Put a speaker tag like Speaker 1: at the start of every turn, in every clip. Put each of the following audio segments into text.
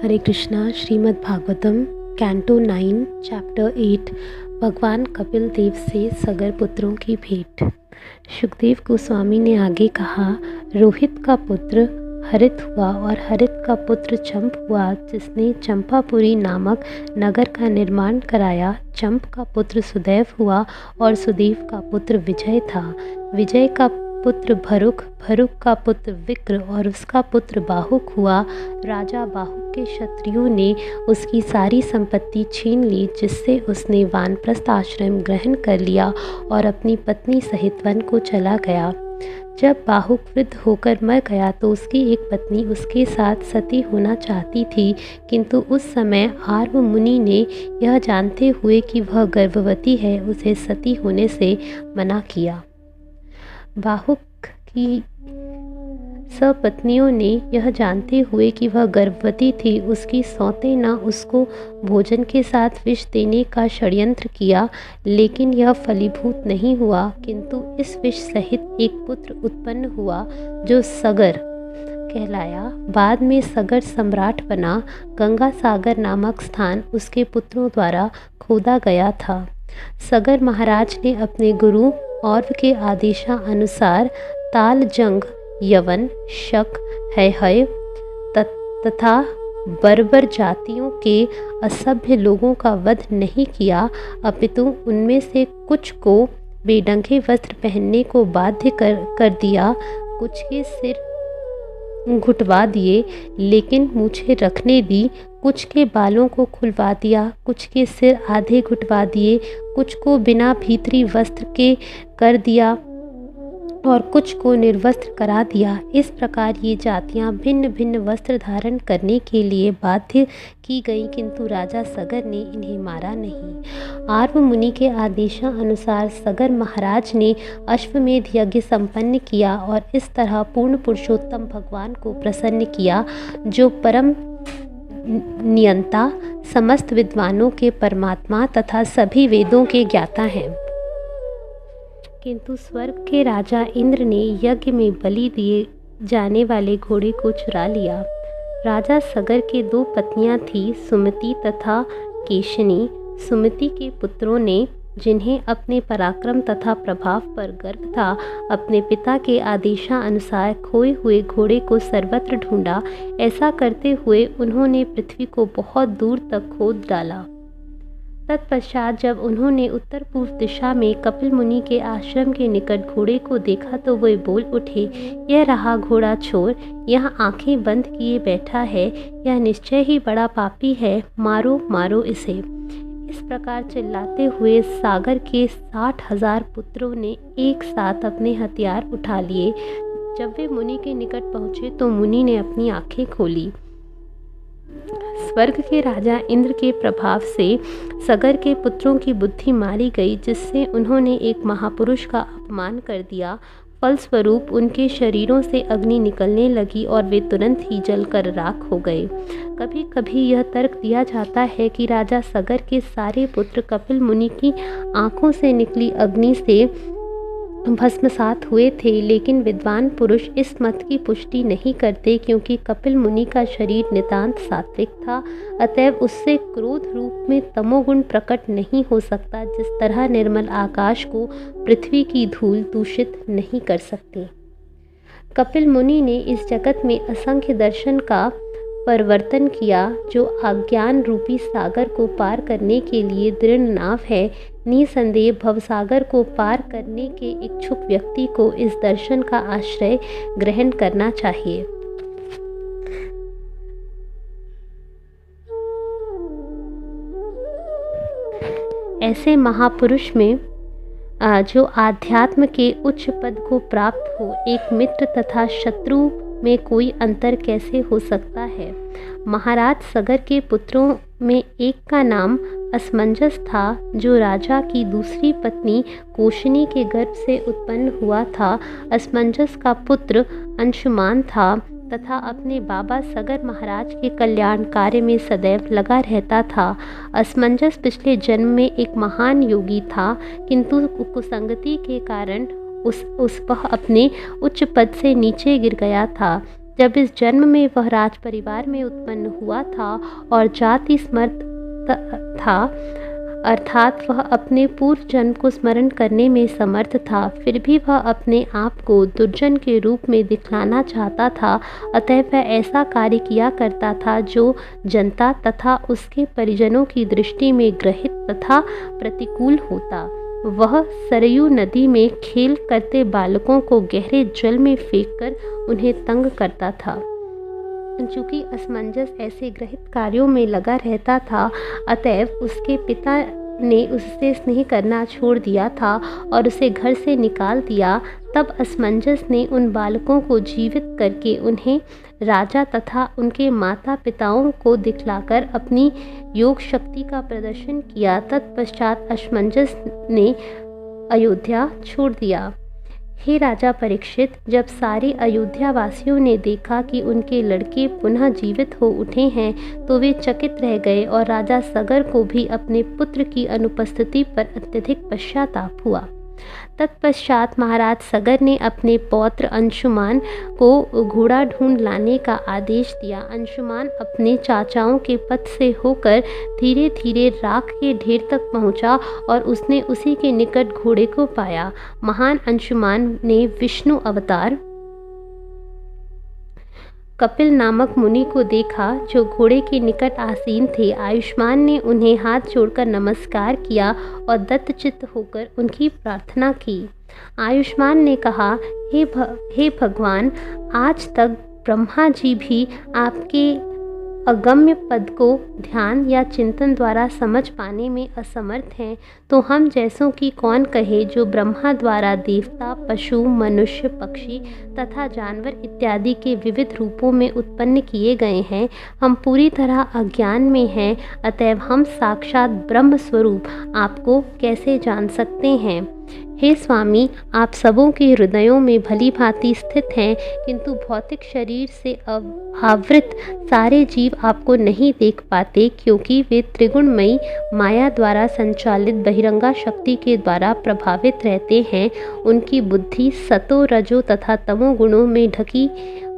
Speaker 1: हरे Krishna. Shrimad Bhagavatam canto 9 chapter 8 भगवान कपिल देव से सगर पुत्रों की भेंट। सुखदेव गोस्वामी ने आगे कहा, रोहित का पुत्र हरित हुआ और हरित का पुत्र चंप हुआ, जिसने चंपापुरी नामक नगर का निर्माण कराया। चंप का पुत्र सुदेव हुआ और सुदेव का पुत्र विजय था। विजय का पुत्र भरुक, भरुक का पुत्र विक्र और उसका पुत्र बाहुक हुआ। राजा बाहुक के क्षत्रियों ने उसकी सारी संपत्ति छीन ली, जिससे उसने वानप्रस्थ आश्रम ग्रहण कर लिया और अपनी पत्नी सहित वन को चला गया। जब बाहुक वृद्ध होकर मर गया तो उसकी एक पत्नी उसके साथ सती होना चाहती थी, किंतु उस समय आर्व मुनि ने यह जानते हुए कि वह गर्भवती है, उसे सती होने से मना किया। बाहुक की सपत्नियों ने यह जानते हुए कि वह गर्भवती थी, उसकी सौतें उसको भोजन के साथ विष देने का षड्यंत्र किया, लेकिन यह फलीभूत नहीं हुआ, किंतु इस विष सहित एक पुत्र उत्पन्न हुआ जो सगर कहलाया। बाद में सगर सम्राट बना। गंगा सागर नामक स्थान उसके पुत्रों द्वारा खोदा गया था। सगर महाराज ने अपने गुरु और्व के आदेशानुसार ताल जंग, यवन, शक, है तथा बर्बर जातियों के असभ्य लोगों का वध नहीं किया, अपितु उनमें से कुछ को बेढंगे वस्त्र पहनने को बाध्य कर दिया, कुछ के सिर घुटवा दिए लेकिन मूछें रखने दी, कुछ के बालों को खुलवा दिया, कुछ के सिर आधे घुटवा दिए, कुछ को बिना भीतरी वस्त्र के कर दिया और कुछ को निर्वस्त्र करा दिया। इस प्रकार ये जातियां भिन्न भिन्न वस्त्र धारण करने के लिए बाध्य की गईं, किंतु राजा सगर ने इन्हें मारा नहीं। आर्व मुनि के आदेशानुसार सगर महाराज ने अश्वमेध यज्ञ संपन्न किया और इस तरह पूर्ण पुरुषोत्तम भगवान को प्रसन्न किया, जो परम नियंता, समस्त विद्वानों के परमात्मा तथा सभी वेदों के ज्ञाता हैं। किंतु स्वर्ग के राजा इंद्र ने यज्ञ में बलि दिए जाने वाले घोड़े को चुरा लिया। राजा सगर के 2 पत्नियां थीं, सुमति तथा केशनी। सुमति के पुत्रों ने, जिन्हें अपने पराक्रम तथा प्रभाव पर गर्व था, अपने पिता के आदेशानुसार खोए हुए घोड़े को सर्वत्र ढूंढा। ऐसा करते हुए उन्होंने पृथ्वी को बहुत दूर तक खोद डाला। तत्पश्चात जब उन्होंने उत्तर पूर्व दिशा में कपिल मुनि के आश्रम के निकट घोड़े को देखा तो वे बोल उठे, यह रहा घोड़ा चोर, यह आंखें बंद किए बैठा है, यह निश्चय ही बड़ा पापी है, मारो मारो इसे। इस प्रकार चिल्लाते हुए सागर के 60,000 पुत्रों ने एक साथ अपने हथियार उठा लिए। जब वे मुनि के निकट पहुँचे तो मुनि ने अपनी आंखें खोली। स्वर्ग के राजा इंद्र के प्रभाव से सगर के पुत्रों की बुद्धि मारी गई, जिससे उन्होंने एक महापुरुष का अपमान कर दिया। फलस्वरूप उनके शरीरों से अग्नि निकलने लगी और वे तुरंत ही जलकर राख हो गए। कभी कभी यह तर्क दिया जाता है कि राजा सगर के सारे पुत्र कपिल मुनि की आंखों से निकली अग्नि से भस्मसात हुए थे, लेकिन विद्वान पुरुष इस मत की पुष्टि नहीं करते, क्योंकि कपिल मुनि का शरीर नितांत सात्विक था, अतएव उससे क्रोध रूप में तमोगुण प्रकट नहीं हो सकता, जिस तरह निर्मल आकाश को पृथ्वी की धूल दूषित नहीं कर सकते। कपिल मुनि ने इस जगत में असंख्य दर्शन का परिवर्तन किया, जो अज्ञान रूपी सागर को पार करने के लिए दृढ़ नाव है। निसंदेह भवसागर को पार करने के इच्छुक व्यक्ति को इस दर्शन का आश्रय ग्रहण करना चाहिए। ऐसे महापुरुष में जो आध्यात्म के उच्च पद को प्राप्त हो, एक मित्र तथा शत्रु में कोई अंतर कैसे हो सकता है। महाराज सगर के पुत्रों में एक का नाम असमंजस था, जो राजा की दूसरी पत्नी कोशनी के गर्भ से उत्पन्न हुआ था। असमंजस का पुत्र अंशुमान था तथा अपने बाबा सगर महाराज के कल्याण कार्य में सदैव लगा रहता था। असमंजस पिछले जन्म में एक महान योगी था, किंतु कुसंगति के कारण वह अपने उच्च पद से नीचे गिर गया था। जब इस जन्म में वह राज परिवार में उत्पन्न हुआ था और जाति स्मर्त था, अर्थात वह अपने पूर्व जन्म को स्मरण करने में समर्थ था, फिर भी वह अपने आप को दुर्जन के रूप में दिखलाना चाहता था। अतः वह ऐसा कार्य किया करता था जो जनता तथा उसके परिजनों की दृष्टि में ग्रहित तथा प्रतिकूल होता। वह सरयू नदी में खेल करते बालकों को गहरे जल में फेंककर उन्हें तंग करता था। चूँकि असमंजस ऐसे ग्रहित कार्यों में लगा रहता था, अतएव उसके पिता ने उससे स्नेह करना छोड़ दिया था और उसे घर से निकाल दिया। तब असमंजस ने उन बालकों को जीवित करके उन्हें राजा तथा उनके माता पिताओं को दिखलाकर अपनी योग शक्ति का प्रदर्शन किया। तत्पश्चात असमंजस ने अयोध्या छोड़ दिया। हे राजा परीक्षित, जब सारे अयोध्या वासियों ने देखा कि उनके लड़के पुनः जीवित हो उठे हैं तो वे चकित रह गए और राजा सगर को भी अपने पुत्र की अनुपस्थिति पर अत्यधिक पश्चाताप हुआ। तत्पश्चात महाराज सगर ने अपने पौत्र अंशुमान को घोड़ा ढूंढ लाने का आदेश दिया। अंशुमान अपने चाचाओं के पथ से होकर धीरे धीरे राख के ढेर तक पहुंचा और उसने उसी के निकट घोड़े को पाया। महान अंशुमान ने विष्णु अवतार कपिल नामक मुनि को देखा जो घोड़े के निकट आसीन थे। आयुष्मान ने उन्हें हाथ जोड़कर नमस्कार किया और दत्तचित्त होकर उनकी प्रार्थना की। आयुष्मान ने कहा, हे भगवान, आज तक ब्रह्मा जी भी आपके अगम्य पद को ध्यान या चिंतन द्वारा समझ पाने में असमर्थ हैं, तो हम जैसों की कौन कहे जो ब्रह्मा द्वारा देवता, पशु, मनुष्य, पक्षी तथा जानवर इत्यादि के विविध रूपों में उत्पन्न किए गए हैं। हम पूरी तरह अज्ञान में हैं, अतएव हम साक्षात ब्रह्म स्वरूप आपको कैसे जान सकते हैं। हे स्वामी, आप सबों के हृदयों में भली भांति स्थित हैं, किंतु भौतिक शरीर से आवृत सारे जीव आपको नहीं देख पाते, क्योंकि वे त्रिगुणमयी माया द्वारा संचालित बहिरंगा शक्ति के द्वारा प्रभावित रहते हैं। उनकी बुद्धि सतो, रजो तथा तमो गुणों में ढकी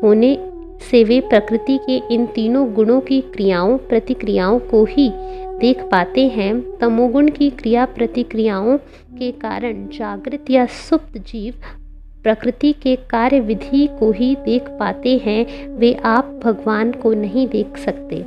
Speaker 1: होने से वे प्रकृति के इन तीनों गुणों की क्रियाओं प्रतिक्रियाओं को ही देख पाते हैं। तमोगुण की क्रिया प्रतिक्रियाओं के कारण जागृत या सुप्त जीव प्रकृति के कार्य विधि को ही देख पाते हैं, वे आप भगवान को नहीं देख सकते।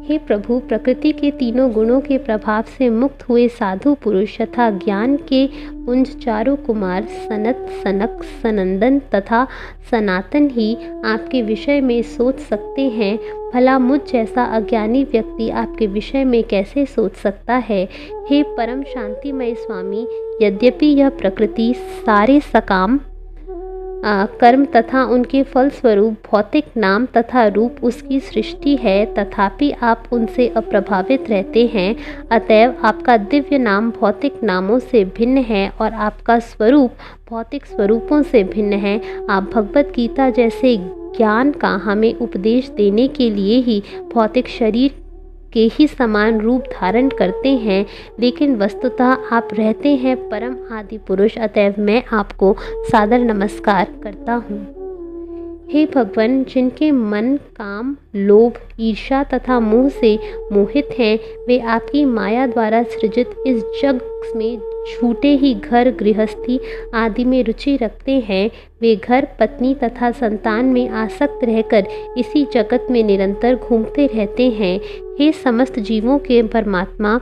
Speaker 1: हे प्रभु, प्रकृति के तीनों गुणों के प्रभाव से मुक्त हुए साधु पुरुष तथा ज्ञान के पुंज चारु कुमार सनत, सनक, सनंदन तथा सनातन ही आपके विषय में सोच सकते हैं। भला मुझ जैसा अज्ञानी व्यक्ति आपके विषय में कैसे सोच सकता है। हे परम शांतिमय स्वामी, यद्यपि यह प्रकृति सारे सकाम कर्म तथा उनके फलस्वरूप भौतिक नाम तथा रूप उसकी सृष्टि है, तथापि आप उनसे अप्रभावित रहते हैं। अतएव आपका दिव्य नाम भौतिक नामों से भिन्न है और आपका स्वरूप भौतिक स्वरूपों से भिन्न है। आप भगवत गीता जैसे ज्ञान का हमें उपदेश देने के लिए ही भौतिक शरीर के ही समान रूप धारण करते हैं, लेकिन वस्तुतः आप रहते हैं परम आदि पुरुष। अतएव मैं आपको सादर नमस्कार करता हूँ। हे भगवान, जिनके मन काम, लोभ, ईर्ष्या तथा मोह से मोहित हैं, वे आपकी माया द्वारा सृजित इस जग में झूठे ही घर, गृहस्थी आदि में रुचि रखते हैं। वे घर, पत्नी तथा संतान में आसक्त रहकर इसी जगत में निरंतर घूमते रहते हैं। हे समस्त जीवों के परमात्मा,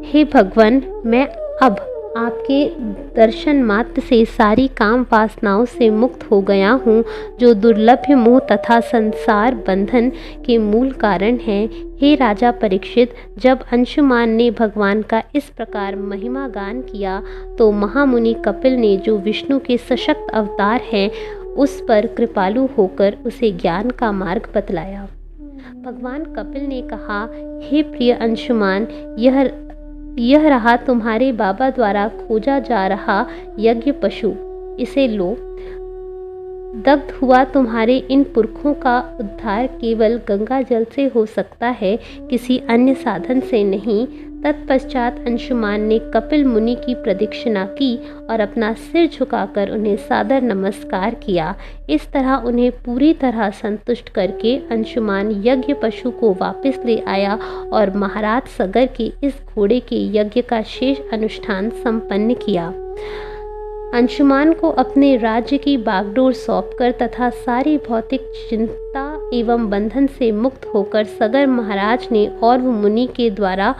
Speaker 1: हे भगवान, मैं अब आपके दर्शन मात्र से सारी काम वासनाओं से मुक्त हो गया हूँ, जो दुर्लभ मोह तथा संसार बंधन के मूल कारण हैं। हे राजा परीक्षित, जब अंशुमान ने भगवान का इस प्रकार महिमा गान किया तो महामुनि कपिल ने, जो विष्णु के सशक्त अवतार हैं, उस पर कृपालु होकर उसे ज्ञान का मार्ग बतलाया। भगवान कपिल ने कहा, हे प्रिय अंशुमान, यह रहा तुम्हारे बाबा द्वारा खोजा जा रहा यज्ञ पशु, इसे लो। दग्ध हुआ तुम्हारे इन पुरखों का उद्धार केवल गंगा जल से हो सकता है, किसी अन्य साधन से नहीं। तत्पश्चात अंशुमान ने कपिल मुनि की प्रदक्षिणा की और अपना सिर झुकाकर उन्हें सादर नमस्कार किया। इस तरह उन्हें पूरी तरह संतुष्ट करके अंशुमान यज्ञ पशु को वापस ले आया और महाराज सगर के इस घोड़े के यज्ञ का शेष अनुष्ठान संपन्न किया। अंशुमान को अपने राज्य की बागडोर सौंपकर तथा सारी भौतिक चिंता एवं बंधन से मुक्त होकर सगर महाराज ने और मुनि के द्वारा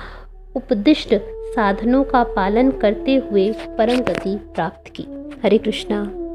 Speaker 1: उपदिष्ट साधनों का पालन करते हुए परम गति प्राप्त की। हरे कृष्णा।